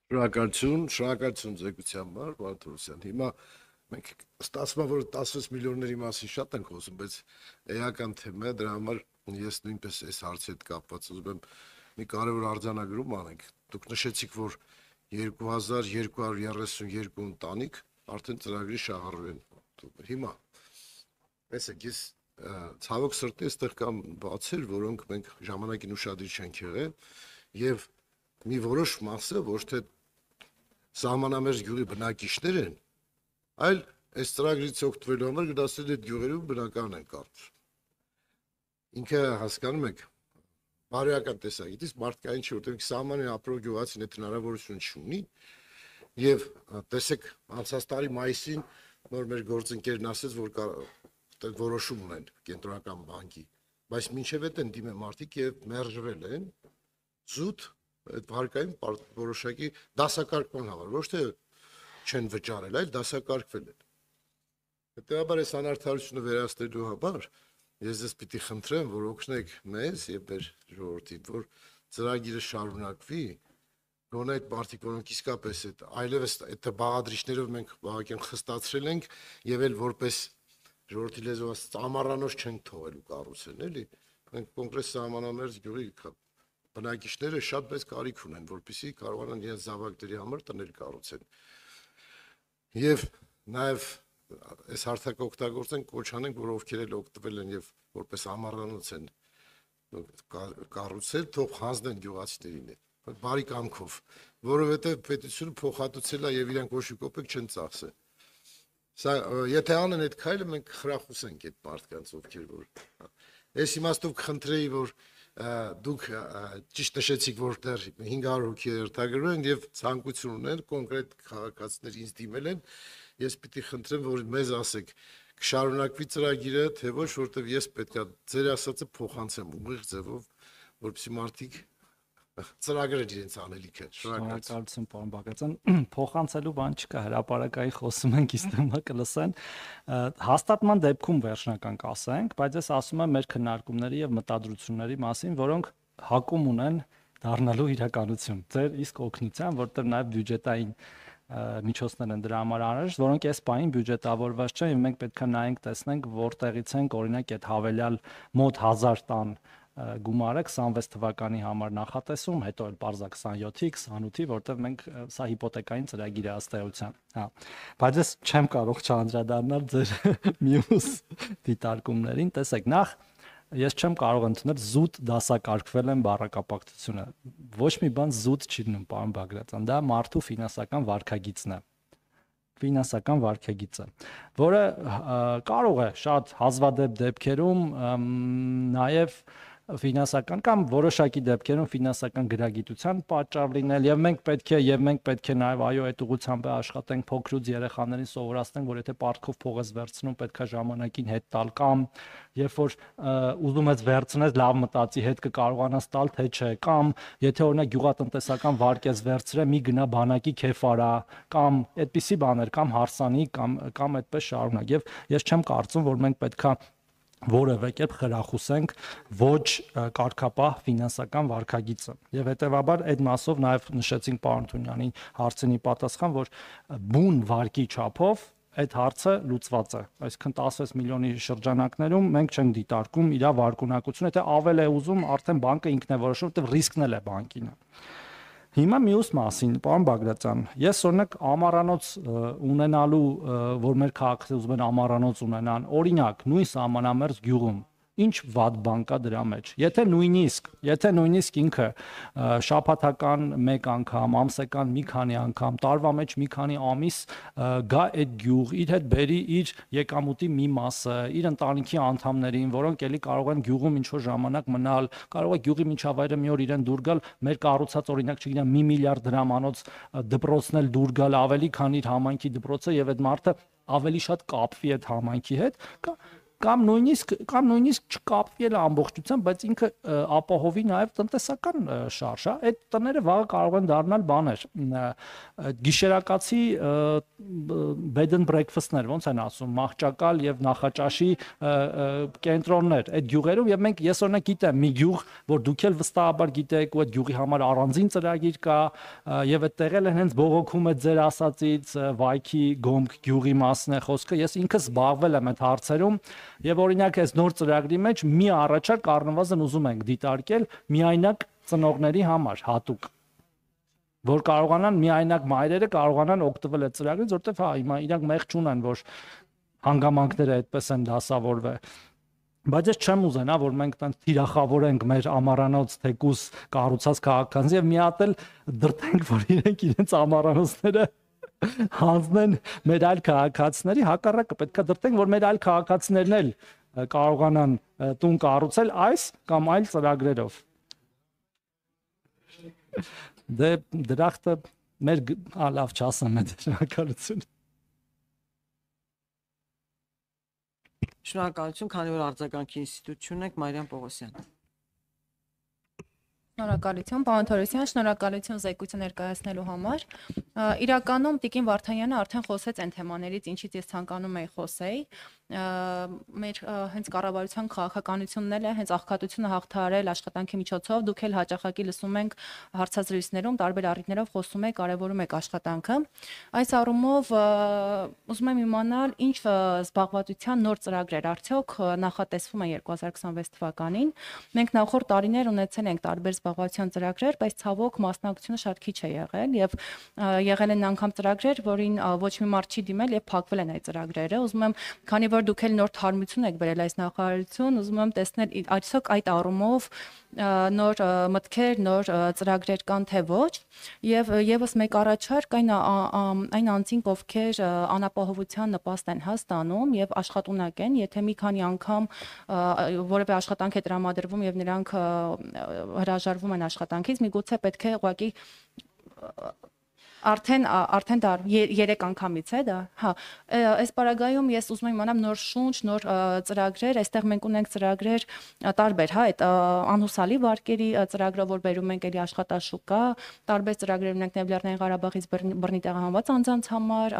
Շնորհակալություն ձգության համար, պարոն Թորոսյան։ Հիմա մենք ստացվում է, որ 16 միլիոնների մասին շատ ենք խոսում, բայց էական թեմա է, դրա համար ես նույնպես այս հարցի հետ կապված ուզում եմ մի կարևոր արձանագրում անենք։ Դուք նշեցիք, որ 2232 ընտանիք արդեն ծրագրի շահառու են։ Հիմա տեսեք, ես ցավոք սրտի այստեղ կան բացեր, որոնք մենք ժամանակին ուշադիր չենք եղել եւ մի որոշ մասը ոչ թե սահմանամերձ գյուղի բնակիչներ են, այլ այս ծրագրից օգտվելու համար գտածել այդ գյուղերում բնակարան են կառուցում։ Ինքը հասկանում եք, բարոյական տեսակետից մարդկային չի, որտեղ սահմանին ապրող գյուղացին այդ հնարավորություն չունի եւ տեսեք անցած տարի մայիսին նոր մեր գործընկերն ասաց, որ որոշում ունեն կենտրոնական բանկի, բայց մինչև այդ են դիմել մարդիկ եւ մերժվել են զուտ այդ վարկային որոշակի դասակարգման համար, ոչ թե չեն վճարել, այլ դասակարգվել են։ Հետեւաբար այս անարդարությունը վերացնելու համար ես ձեզ պիտի խնդրեմ, որ օգնեք մեզ եւ մեր ժողովրդին, որ ծրագիրը շարունակվի, գոնե այդ մարդիկ, որոնք իսկապես այդ այլևս այդ բաղադրիչներով մենք բավական խստացրել ենք եւ էլ որպես ժողովրդի լեզվով ասած ամառանոց չենք թողելու կառուցել, էլի։ Մենք կոնկրետ սահմանամերձ գյուղի բնակիչները շատ մեծ կարիք ունեն, որպեսզի կարողանան իրենց զավակների համար տներ կառուցեն։ Եվ նաեւ այս հարթակը օգտագործենք, կոչանենք, որ ովքեր էլ օգտվել են եւ որպես ամառանոց են կառուցել, թող հանձնեն գյուղացիներին այդ բարի կամքով, որովհետեւ պետությունը փոխհատուցել է եւ իրանք ոչ մի կոպեկ չեն ծախսել։ Սա եթե անեն այդ քայլը, մենք խրախուսենք այդ մարդկանց, ովքեր որ այս իմաստով կխնդրեի, որ դուք ճիշտ նշեցիք, որ դեռ 500 հոգի երթագրվել են եւ ցանկություն ունեն կոնկրետ քաղաքացիներ ինձ դիմել են, ես պիտի խնդրեմ, որ մեզ ասեք կշարունակվի ծրագիրը, թե ոչ, որտեվ ես պետքա ձեր ասածը փոխանցեմ ուղիղ ձևով, որպեսզի մարդիկ ծրագրեր իրենց անելիքը։ Շնորհակալություն, պարոն Բագրատյան։ Փոխանցելու բան չկա, հրապարակային խոսում ենք, իստեմա կլսեն։ Հաստատման դեպքում վերջնական կասենք, բայց ես ասում եմ մեր քննարկումների եւ մտադրությունների մասին, որոնք հակում ունեն դառնալու իրականություն։ Ձեր իսկ օգնության, որտեղ նաեւ բյուջետային միջոցներ են դրա համար անհրաժեշտ, որոնք այս պահին բյուջետավորված չեն եւ մենք պետք է նայենք, տեսնենք որտեղից ենք, օրինակ այդ հավելյալ մոտ 1000 տան գումարը 26 թվականի համար նախատեսում, հետո էլ parza 27-ի, 28-ի, որտեղ մենք սա հիպոթեկային ծրագիր է ըստ էության, հա։ Բայց ես չեմ կարող չանդրադառնալ ձեր մյուս դիտարկումներին, տեսեք, նախ ես չեմ կարող ընդունել զուտ դասակարգվել են բառակապակցությունը։ Ոչ մի բան զուտ չի լինում, պարոն Բագրատյան, դա մարդու ֆինանսական վարքագիծն է։ Ֆինանսական վարքագիծը, որը կարող է շատ հազվադեպ դեպքերում նաև ֆինանսական կամ որոշակի դեպքերում ֆինանսական գրագիտության պատճառ լինել եւ մենք պետք է նաեւ այո այդ ուղղությամբ աշխատենք, փոքրուց երեխաներին սովորացնենք, որ եթե պարտքով փող ես վերցնում, պետքա ժամանակին հետ տալ կամ երբ որ ուզում ես վերցնես, լավ մտածի հետ կկարողանաս տալ, թե չէ, կամ եթե օրինակ գյուղատնտեսական վարկ ես վերցրել, մի գնա բանակի քեֆարա կամ այդպիսի բաներ կամ հարսանի կամ այդպես շարունակ եւ ես չեմ կարծում, որ մենք պետքա որևէ կերպ խրախուսենք ոչ կարգապահ ֆինանսական վարքագիծը եւ հետեւաբար այդ մասով նաեւ նշեցինք պարոն Թունյանի հարցինի պատասխան, որ բուն վարկի չափով այդ հարցը լուծված է, այսինքն 16 միլիոնի շրջանակներում մենք չենք դիտարկում իր վարկունակությունը, եթե ավել է ուզում, արդեն բանկը ինքն է որոշում, որտեղ ռիսկն էլ է բանկին։ Հիմա մյուս մասին, պարոն Բագրատյան, ես օրինակ ամառանոց ունենալու, որ մեր քաղաքացիները ուզում են ամառանոց ունենան, օրինակ նույն սահմանամերձ գյուղում, ինչ վատ բան կա դրա մեջ։ Եթե նույնիսկ ինքը շաբաթական մեկ անգամ, ամսական մի քանի անգամ, տարվա մեջ մի քանի ամիս գա այդ գյուղ, իր հետ բերի իր եկամուտի մի մասը, իր ընտանիքի անդամներին, որոնք էլի կարող են գյուղում ինչ-որ ժամանակ մնալ, կարող է գյուղի միջավայրը մի օր իրեն դուր գալ, մեր կառուցած օրինակ չգիտեմ 1 միլիարդ դրամանոց դպրոցն էլ դուր գալ ավելի քան իր համայնքի դպրոցը եւ այդ մարդը ավելի շատ կապվի այդ համայնքի հետ, կամ նույնիսկ չկապվի էլ ամբողջությամբ, բայց ինքը ապահովի նաև տնտեսական շարժ, հա, այդ տները վաղը կարող են դառնալ բաներ, գիշերակացի bed and breakfast-ներ, ոնց են ասում, մահճակալ եւ նախաճաշի կենտրոններ այդ գյուղերում, եւ ես օրինակ գիտեմ մի գյուղ, որ դուք էլ վստահաբար գիտեք, ու այդ գյուղի համար առանձին ծրագիր կա, եւ այդ տեղել են հենց բողոքում է ձեր ասածից Վայքի Գոմք գյուղի մասն է խոսքը, ես ինքս զբաղվել եմ այդ հարցերում եւ օրինակ այս նոր ծրագրի մեջ մի առաջարկ առնվազն ուզում ենք դիտարկել միայնակ ծնողների համար հատուկ, որ կարողանան միայնակ մայրերը կարողանան օգտվել այդ ծրագրից, որտեվ հա հիմա իրանք մեղ չունեն, որ հանգամանքները այդպես են դասավորվել, բայց ես չեմ ուզենա, որ մենք տենց թիրախավորենք մեր ամառանոց թեկուս կառուցած քաղաքացիներին եւ մի հատ էլ դրտենք, որ իրենց ամառանոցները հանձնեն մեր այլ քաղաքացիների, հակառակը պետքա դրտենք, որ մեր այլ քաղաքացիներն էլ կարողանան տուն կառուցել այս կամ այլ ծրագրերով։ Դե դրախտը մեր լավ չասեմ այդ շնորհակալություն։ Շնորհակալություն, քանի որ արձագանքի ինստիտուտ ունեք, Մարիամ Պողոսյան։ Շնորհակալություն, պարոն Թորոսյան, շնորհակալություն զեկույցը ներկայացնելու համար։ Իրականում Տիկին Վարդանյանը արդեն խոսեց այն թեմաներից, ինչից ես ցանկանում էի խոսեի։ Մեր հենց կառավարության քաղաքականությունն էլ է հենց աղքատությունը հաղթահարել աշխատանքի միջոցով, դուք էլ հաճախակի լսում ենք հարցազրույցներում տարբեր առիթներով խոսում եք, կարևորում եք աշխատանքը։ Այս առումով ուզում եմ իմանալ, ինչ զբաղվածության նոր ծրագրեր արդյոք նախատեսվում են 2026 թվականին։ Մենք նախորդ տարիներ ունեցել ենք տարբեր զբաղվածության ծրագրեր, բայց ցավոք մասնակցությունը շատ քիչ է եղել եւ եղել են անգամ ծրագրեր, որին ոչ մի մարդ չի դիմել եւ փակվել են այդ ծրագրերը։ Ուզում եմ, քանի որ դուք էլ նոր թարմություն եք բերել այս նախարարություն, ուզում եմ տեսնել այսօք այդ առումով նոր մտքեր, նոր ծրագրեր կան թե ոչ, եւ եւս մեկ առաջարկ այն անձինք, ովքեր անապահովության նպաստ են հաստանում եւ աշխատունակ են, եթե մի քանի անգամ որևէ աշխատանք է տրամադրվում եւ նրանք հրաժարվում են աշխատանքից, միգուցե պետք է ուղղակի արդեն 3 անգամից է դա, հա, այս պարագայում ես ուզում եմ իմանամ նոր շունչ, նոր ծրագրեր, այստեղ մենք ունենք ծրագրեր տարբեր, հա, այդ անհուսալի վարկերի ծրագրով, որ բերում ենք էլի աշխատաշուկա, տարբեր ծրագրեր ունենք նաև Լեռնային Ղարաբաղից բռնի տեղահանված անձանց համար,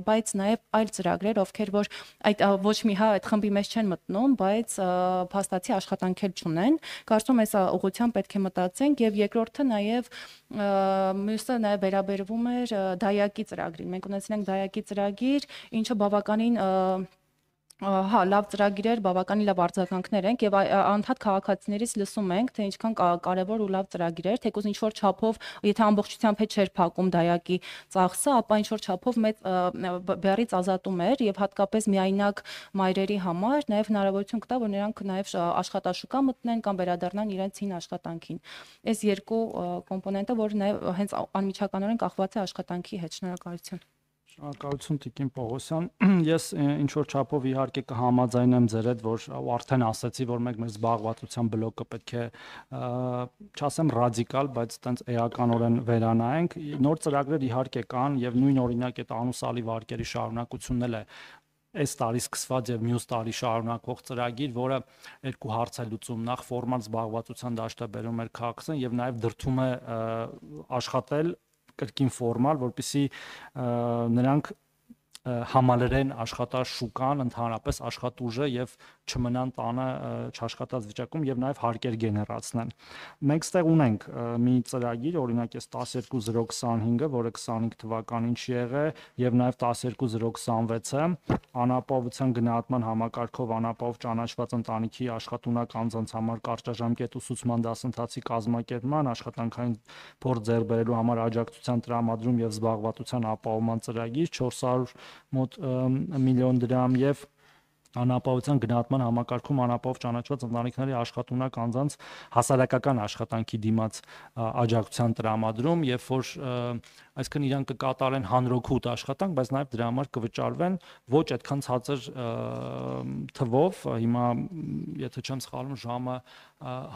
բայց նաև այլ ծրագրեր, ովքեր որ այդ ոչ մի հա այդ խմբի մեջ չեն մտնում, բայց փաստացի աշխատանք էլ չունեն, կարծում եմ այս ուղղությամբ պետք է մտածենք եւ երկրորդը նաև մյուսը նաև վերաբերվում էր դայակի ծրագրին։ Մենք ունեցել ենք դայակի ծրագիր, ինչը բավականին հա լավ ծրագիր էր, բավականին լավ արձագանքներ ենք եւ անդադ քաղաքացիներից լսում ենք, թե ինչքան կարեւոր ու լավ ծրագիր էր, թեկուզ ինչ որ չափով, եթե ամբողջությամբ հետ չէր փակում դայակի ծախսը, ապա ինչ որ չափով մեծ բեռից ազատում էր եւ հատկապես միայնակ մայրերի համար նաեւ հնարավորություն կտա, որ նրանք նաեւ աշխատաշուկա մտնեն կամ վերադառնան իրենց հին աշխատանքին։ Այս երկու կոմպոնենտը, որ նաեւ հենց անմիջականորեն կախված է աշխատանքի հետ։ Շնորհակալություն։ Շնորհակալություն Տիկին Պողոսյան, ես ինչ որ չափով իհարկե կհամաձայնեմ ձեր հետ, որ արդեն ասացի, որ մենք մեր զբաղվածության բլոկը պետք է չասեմ ռադիկալ, բայց տենց էականորեն վերանայենք։ Նոր ծրագրեր իհարկե կան եւ նույն օրինակ այդ անուսալի վարկերի շարունակությունն էլ է այս տարի սկսված եւ մյուս տարի շարունակվող ծրագիր, որը երկու հարց է լուծում, նախ ֆորմալ զբաղվածության դաշտը բերում էր քաղաքացին եւ նաեւ դրթում է աշխատել կրկին ֆորմալ, որպեսզի նրանք համալրեն աշխատաշուկան, ընդհանրապես աշխատուժը եւ չմնան տանը չաշխատած վիճակում եւ նաեւ հարկեր գեներացնեն։ Մենք ստեղ ունենք մի ծրագիր, օրինակ էս 12025-ը, որը 25 թվականին չի եղել եւ նաեւ 12026-ը անապահովության գնահատման համակարգով անապահով ճանաչված ընտանիքի աշխատունակ անձանց համար կարճաժամկետ ուսուցման դասընթացի կազմակերպման, աշխատանքային փորձ ձեռք բերելու համար աջակցության տրամադրում եւ զբաղվածության ապահովման ծրագիր 400 մոտ միլիոն դրամ եւ անապահովության գնահատման համակարգում անապահով ճանաչված ընտանիքների աշխատունակ անձանց հասարակական աշխատանքի դիմաց աջակցության տրամադրում, եւ որ այսինքն իրանք կկատարեն հանրօգուտ աշխատանք, բայց նաեւ դրա համար կվճարվեն ոչ այդքան ցածր թվով, հիմա եթե չեմ սխալվում ժամը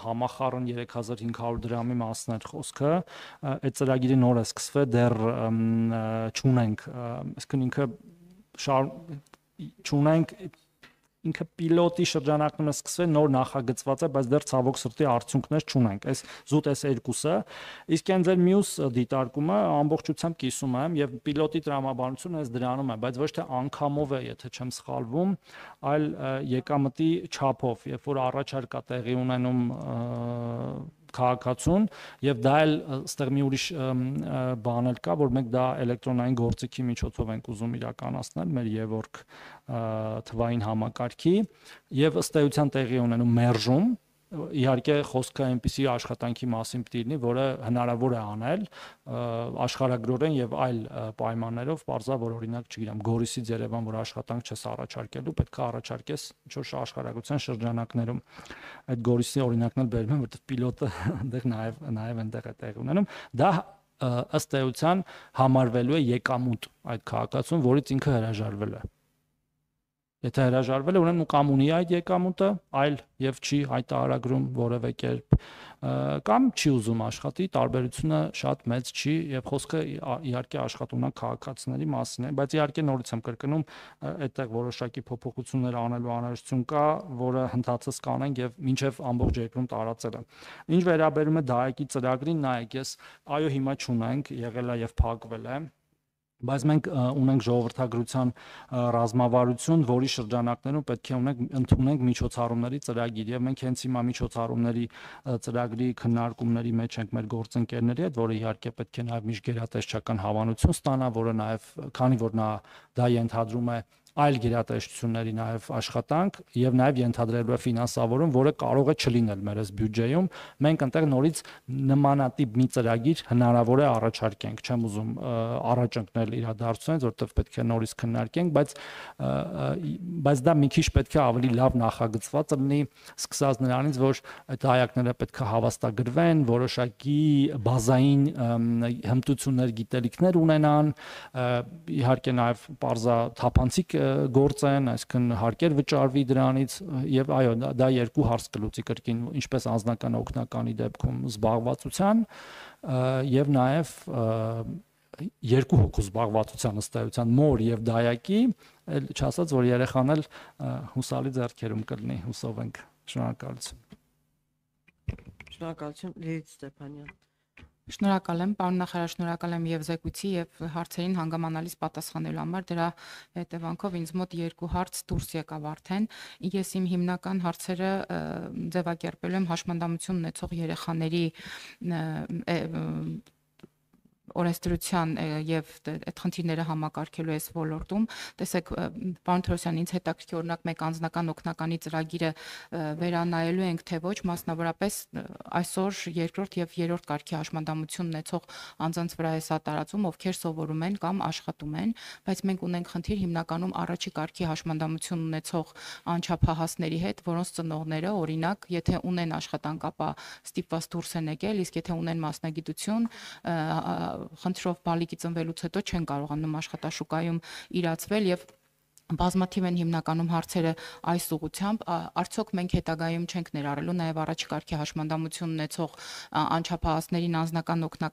համախառն 3500 դրամի մասն էր խոսքը, այդ ծրագիրը նոր է սկսվել, դեռ չունենք, այսինքն ինքը չունենք ինքը պիլոտի շրջանակներում է սկսվել, նոր նախագծված է, բայց դեռ ցավոք սրտի արդյունքներ չունենք։ Այս զուտ այս երկուսը, իսկ այն ձեր մյուս դիտարկումը ամբողջությամբ կիսում եմ եւ պիլոտի տրամաբանությունը այս դրանում է, բայց ոչ թե անգամով է, եթե չեմ սխալվում, այլ եկամտի չափով, երբ որ առաջարկ է տեղի ունենում քաղաքացուն եւ դա էլ այստեղ մի ուրիշ բան էլ կա, որ մենք դա էլեկտրոնային գործիքի միջոցով ենք ուզում իրականացնել մեր Եվորք թվային համակարգի եւ ըստ էության տեղի ունենում մերժում իհարկե խոսքը այնպիսի աշխատանքի մասին պիտի լինի, որը հնարավոր է անել աշխարհագրորեն եւ այլ պայմաններով, parza որ օրինակ, չգիտեմ, Գորիսից Երևան, որ աշխատանք չես առաջարկելու, պետք է առաջարկես ինչ-որ աշխարհագրության շրջանակներում։ Այդ Գորիսի օրինակն էլ բերում եմ, որովհետեւ պիլոտը այնտեղ նաեւ այնտեղ է տեղի ունենում։ Դա ըստ էության համարվելու է եկամուտ այդ քաղաքացուն, որից ինքը հրաժարվել է։ Եթե հրաժարվել է, ուրեմն կամ ունի այդ եկամուտը, այլ եւ չի հայտարարագրում որևէ կերպ, կամ չի ուզում աշխատի, տարբերությունը շատ մեծ չի եւ խոսքը իհարկե աշխատունակ քաղաքացիների մասին է, բայց իհարկե նորից եմ կրկնում, այդտեղ որոշակի փոփոխություններ անելու անհրաժեշտություն կա, որը հնդածս կանենք եւ մինչեւ ամբողջ երկրում տարածել է։ Ինչ վերաբերում է դահայքի ծրագրին, նայեք, ես այո հիմա չունենք, եղել է եւ փակվել է, բայց մենք ունենք ժողովրդագրության ռազմավարություն, որի շրջանակներում պետք է ընդունենք միջոցառումների ծրագիր եւ մենք հենց հիմա միջոցառումների ծրագրի քննարկումների մեջ ենք մեր գործընկերների հետ, որը իհարկե պետք է նաեւ միջգերատեսչական հավանություն ստանա, որը նաեւ քանի որ դա ենթադրում է այլ գերատեսչությունների նաև աշխատանք եւ նաև ենթադրելու է ֆինանսավորում, որը կարող է չլինել մեր այս բյուջեում։ Մենք այնտեղ նորից նմանատիպ մի ծրագիր հնարավոր է առաջարկենք։ Չեմ ուզում առաջ ընկնել իրադարձությունից, որովհետեւ պետք է նորից քննարկենք, բայց դա մի քիչ պետք է ավելի լավ նախագծված լինի, սկսած նրանից, որ այդ հայակները պետք է հավաստագրվեն, որոշակի բազային հմտություններ, գիտելիքներ ունենան, իհարկե նաև parza թափանցիկ գործեն, այսինքն հարկեր վճարվի դրանից եւ այո, դա երկու հարց կլուծի կրկին, ինչպես անձնական օգնականի դեպքում զբաղվածության եւ նաեւ երկու հոգու զբաղվածության ըստ էության մոր եւ դայակի, չասած որ երեխան էլ հուսալի ձեռքերում կլինի, հուսով ենք։ Շնորհակալություն։ Շնորհակալություն Լիլիթ Ստեփանյան։ Շնորհակալ եմ, պարոն նախարար, շնորհակալ եմ եւ զեկույցի եւ հարցերին հանգամանալից պատասխանելու համար։ Դրա հետևանքով ինձ մոտ երկու հարց դուրս եկավ արդեն։ Ես իմ հիմնական հարցերը ձևակերպելու եմ հաշմանդամություն ունեցող երեխաների օրենսդրության եւ այդ խնդիրները համակարգելու այս ոլորտում, տեսեք, պարոն Թորոսյան, ինձ հետաքրքիր օրինակ մեկ անձնական օգնականի ծրագիրը վերանայելու ենք թե ոչ, մասնավորապես այսօր երկրորդ եւ երրորդ կարգի հաշմանդամություն ունեցող անձանց վրա է սա տարածում, ովքեր սովորում են կամ աշխատում են, բայց մենք ունենք խնդիր հիմնականում առաջի կարգի հաշմանդամություն ունեցող անչափահասների հետ, որոնց ծնողները, օրինակ, եթե ունեն աշխատանք, ապա ստիպված դուրս են եկել, իսկ եթե ունեն մասնագիտություն, խնդրով բալիկի ծնվելուց հետո չեն կարողանում աշխատաշուկայում իրացվել եւ բազմաթիվ են հիմնականում հարցերը այս ուղղությամբ, արդյոք մենք հետագայում չենք ներառելու նաև առաջի կարգի հաշմանդամություն ունեցող անչափահասներին անձնական